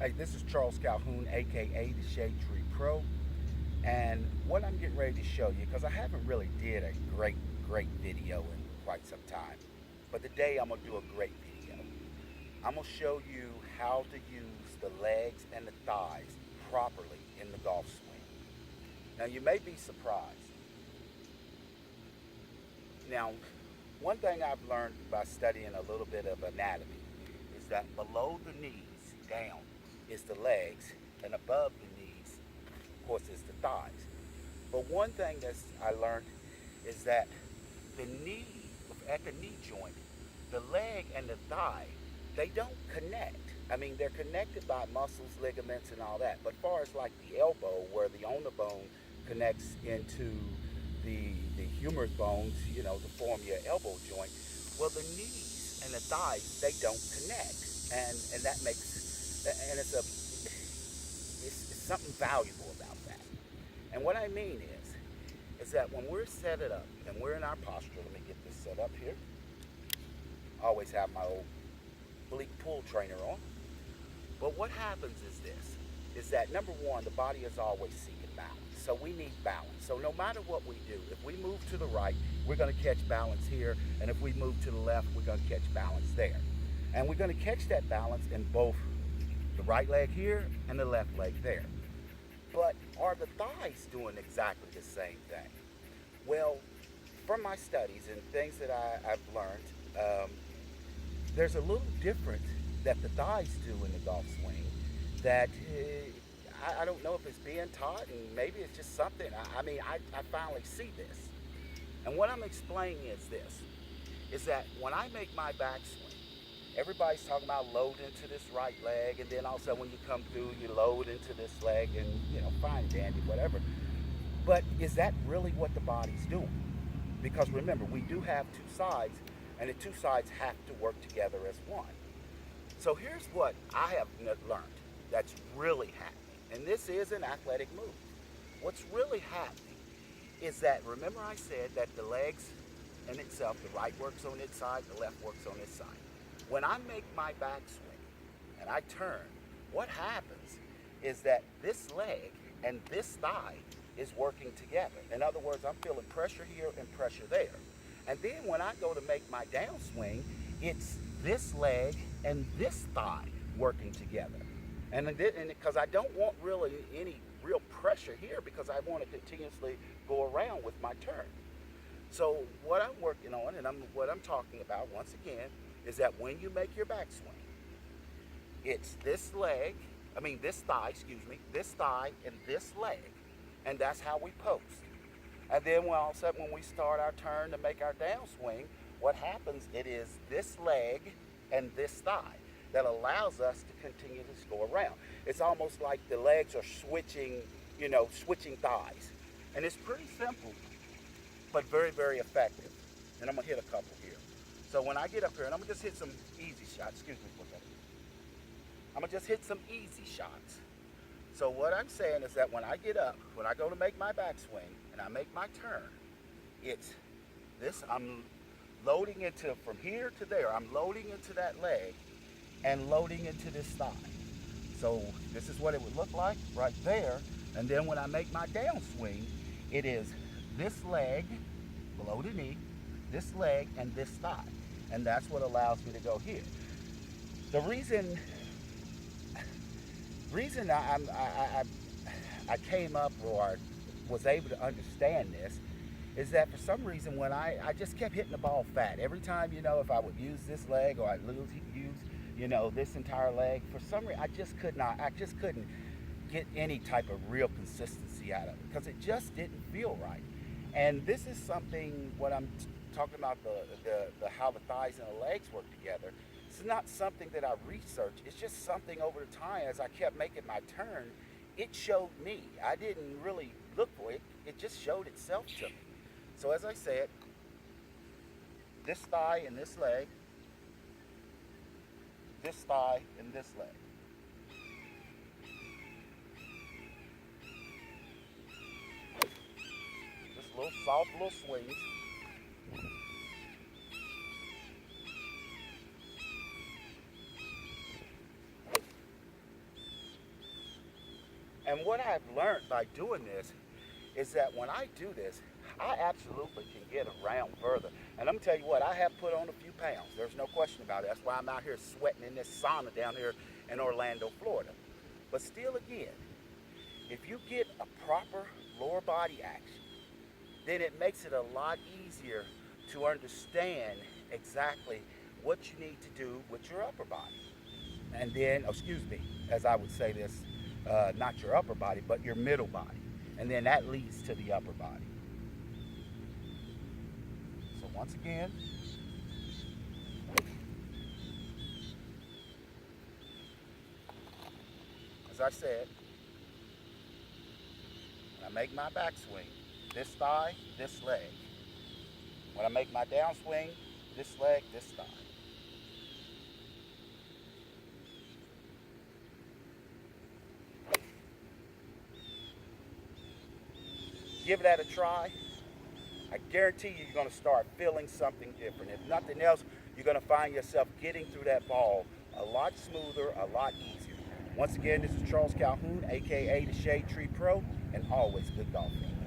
Hey, this is Charles Calhoun, aka the Shadetree Pro, and what I'm getting ready to show you, because I haven't really did a great video in quite some time, but today I'm gonna do a great video. I'm gonna show you how to use the legs and the thighs properly in the golf swing. Now you may be surprised. Now, one thing I've learned by studying a little bit of anatomy is that below the knees down is the legs, and above the knees, of course, is the thighs. But one thing that I learned is that the knee, at the knee joint, the leg and the thigh, they don't connect. I mean, they're connected by muscles, ligaments, and all that. But as far as like the elbow, where the ulnar bone connects into the humerus bones, to form your elbow joint, well, the knees and the thighs, they don't connect, and that makes, and it's something valuable about that. And what I mean is that when we're set it up and we're in our posture, let me get this set up here. I always have my old bleak pool trainer on. But what happens is that number one, the body is always seeking balance. So we need balance. So no matter what we do, if we move to the right, we're going to catch balance here. And if we move to the left, we're going to catch balance there. And we're going to catch that balance in both the right leg here and the left leg there. But are the thighs doing exactly the same thing? Well, from my studies and things that I've learned, there's a little difference that the thighs do in the golf swing that I don't know if it's being taught, and maybe it's just something. I finally see this. And what I'm explaining is that when I make my backswing, everybody's talking about load into this right leg, and then also when you come through, you load into this leg, and fine, dandy, whatever. But is that really what the body's doing? Because remember, we do have two sides, and the two sides have to work together as one. So here's what I have learned that's really happening, and this is an athletic move. What's really happening is that, remember I said that the legs in itself, the right works on its side, the left works on its side. When I make my backswing and I turn, what happens is that this leg and this thigh is working together. In other words, I'm feeling pressure here and pressure there. And then when I go to make my downswing, it's this leg and this thigh working together. And because I don't want really any real pressure here, because I want to continuously go around with my turn. So what I'm working on, and what I'm talking about once again, is that when you make your backswing, it's this thigh, this thigh and this leg, and that's how we post. And then all of a sudden when we start our turn to make our downswing, what happens, it is this leg and this thigh that allows us to continue to go around. It's almost like the legs are switching thighs. And it's pretty simple, but very, very effective. And I'm gonna hit a couple here. So when I get up here, and I'm gonna just hit some easy shots, excuse me for a second. I'm gonna just hit some easy shots. So what I'm saying is that when I get up, when I go to make my backswing and I make my turn, it's this, I'm loading into, from here to there, I'm loading into that leg and loading into this thigh. So this is what it would look like right there. And then when I make my downswing, it is this leg below the knee, this leg, and this thigh. And that's what allows me to go here. The reason I came up or was able to understand this is that for some reason when I just kept hitting the ball fat. Every time, if I would use this leg or I'd use, this entire leg, for some reason I just couldn't get any type of real consistency out of it because it just didn't feel right. And this is something, what I'm talking about, the how the thighs and the legs work together. It's not something that I researched. It's just something over the time as I kept making my turn, it showed me. I didn't really look for it. It just showed itself to me. So as I said, this thigh and this leg, this thigh and this leg. Just little soft little swings. And what I've learned by doing this is that when I do this, I absolutely can get around further. And I'm gonna tell you what, I have put on a few pounds. There's no question about it. That's why I'm out here sweating in this sauna down here in Orlando, Florida. But still again, if you get a proper lower body action, then it makes it a lot easier to understand exactly what you need to do with your upper body. And then, excuse me, as I would say this, not your upper body, but your middle body. And then that leads to the upper body. So once again, as I said, when I make my backswing, this thigh, this leg. When I make my downswing, this leg, this thigh. Give that a try. I guarantee you, you're going to start feeling something different. If nothing else, you're going to find yourself getting through that ball a lot smoother, a lot easier. Once again, this is Charles Calhoun, aka the Shadetree Pro, and always good golfing.